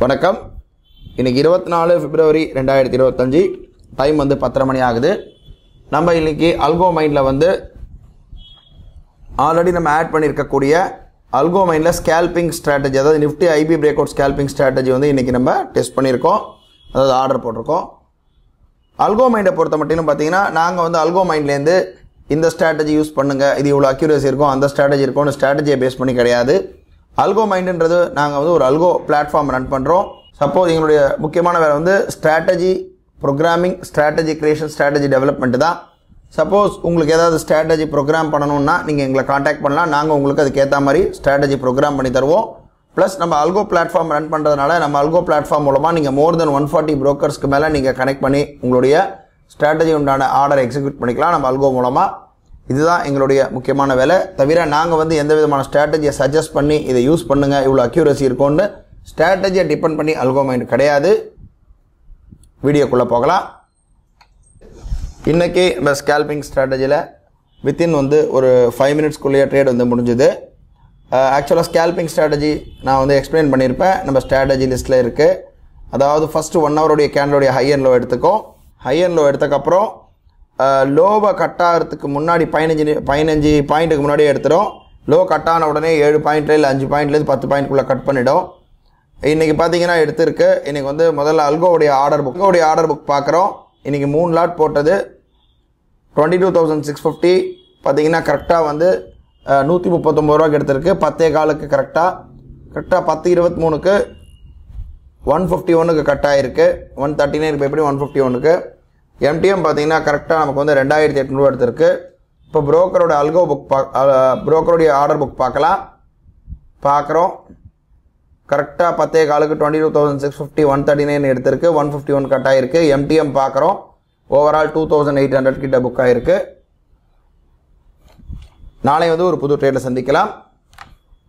வணக்கம். இன்னைக்கு 24 பிப்ரவரி 2025 டைம் வந்து 10:30 மணி ஆகுது. நம்ம இன்னைக்கு அல்கோ மைண்டில் வந்து ஆல்ரெடி நம்ம ஆட் பண்ணியிருக்கக்கூடிய அல்கோ மைண்டில் ஸ்கேல்பிங் ஸ்ட்ராட்டஜி, அதாவது Nifty IP break out scalping strategy வந்து இன்றைக்கி நம்ம டெஸ்ட் பண்ணியிருக்கோம், அதாவது ஆர்டர் போட்டிருக்கோம். அல்கோ மைண்டை பொறுத்த மட்டும் பார்த்தீங்கன்னா நாங்கள் வந்து அல்கோ மைண்ட்லேருந்து இந்த ஸ்ட்ராட்டஜி யூஸ் பண்ணுங்கள், இது இவ்வளோ அக்யூரேசி இருக்கும், அந்த ஸ்ட்ராட்டஜி இருக்கும்னு ஸ்ட்ராட்டஜியை பேஸ் பண்ணி கிடையாது. அல்கோ மைண்டுன்றது நாங்கள் வந்து ஒரு அல்கோ பிளாட்ஃபார்ம் ரன் பண்ணுறோம். சப்போஸ் எங்களுடைய முக்கியமான வேலை வந்து strategy programming, strategy creation, strategy development தான். சப்போஸ் உங்களுக்கு ஏதாவது ஸ்ட்ராட்டஜி ப்ரோக்ராம் பண்ணணும்னா நீங்கள் எங்களை காண்டாக்ட் பண்ணலாம். நாங்கள் உங்களுக்கு அதுக்கேற்ற மாதிரி ஸ்ட்ராட்டஜி ப்ரோக்ராம் பண்ணி தருவோம். ப்ளஸ் நம்ம அல்கோ பிளாட்ஃபார்ம் ரன் பண்ணுறதுனால நம்ம அல்கோ பிளாட்ஃபார்ம் மூலமாக நீங்கள் மோர் தென் 140 புரோக்கர்ஸ்க்கு மேலே நீங்கள் கனெக்ட் பண்ணி உங்களுடைய ஸ்ட்ராட்டஜி உண்டான ஆர்டரை எக்ஸிக்யூட் பண்ணிக்கலாம் நம்ம அல்கோ மூலமாக. இதுதான் எங்களுடைய முக்கியமான வேலை. தவிர நாங்கள் வந்து எந்த விதமான ஸ்ட்ராட்டஜியை சஜஸ்ட் பண்ணி இதை யூஸ் பண்ணுங்கள், இவ்வளோ அக்யூரசி இருக்கும்னு ஸ்ட்ராட்டஜியை டிபெண்ட் பண்ணி அல்கோ மைண்ட் கிடையாது. வீடியோக்குள்ளே போகலாம். இன்றைக்கி நம்ம ஸ்கேல்பிங் ஸ்ட்ராட்டஜியில் வித்தின் வந்து ஒரு 5 மினிட்ஸ்க்குள்ளேயே ட்ரேட் வந்து முடிஞ்சுது. ஆக்சுவலாக ஸ்கேல்பிங் ஸ்ட்ராட்டஜி நான் வந்து எக்ஸ்பிளைன் பண்ணியிருப்பேன், நம்ம ஸ்ட்ராட்டஜி லிஸ்ட்டில் இருக்குது. அதாவது ஃபஸ்ட்டு 1 ஹவருடைய கேண்டலுடைய ஹை அண்ட் லோ எடுத்துக்கும். ஹை அண்ட் லோ எடுத்தக்கப்புறம் லோவை கட் ஆகிறதுக்கு முன்னாடி 15 பாயிண்ட்டுக்கு முன்னாடியே எடுத்துடும். லோ கட் ஆன உடனே 7 பாயிண்ட்ல இல்லை 5 பாயிண்ட்லேருந்து 10 பாயிண்ட்குள்ளே கட் பண்ணிவிடும். இன்றைக்கி பார்த்தீங்கன்னா எடுத்துருக்கு. இன்றைக்கி வந்து முதல்ல அல்கோவுடைய ஆர்டர் புக் பார்க்குறோம். இன்றைக்கி 3 லாட் போட்டது 22,650. பார்த்தீங்கன்னா கரெக்டாக வந்து 139 ரூபாய்க்கு எடுத்திருக்கு. 10:15 கரெக்டாக 10:23க்கு 151க்கு கட் ஆகிருக்கு. 139 எப்படி 151க்கு. எம்டிஎம் பார்த்தீங்கன்னா கரெக்டாக நமக்கு வந்து 2,800 எடுத்திருக்கு. இப்போ புரோக்கரோட அல்கோ புக் புரோக்கருடைய ஆர்டர் புக் பார்க்குறோம். கரெக்டாக 10:15க்கு 22,650 139 எடுத்திருக்கு. 151 கட் ஆகிருக்கு. எம்டிஎம் பார்க்குறோம். ஓவரால் 2,800 கிட்ட புக் ஆகிருக்கு. நாளை வந்து ஒரு புது ட்ரேடில் சந்திக்கலாம்.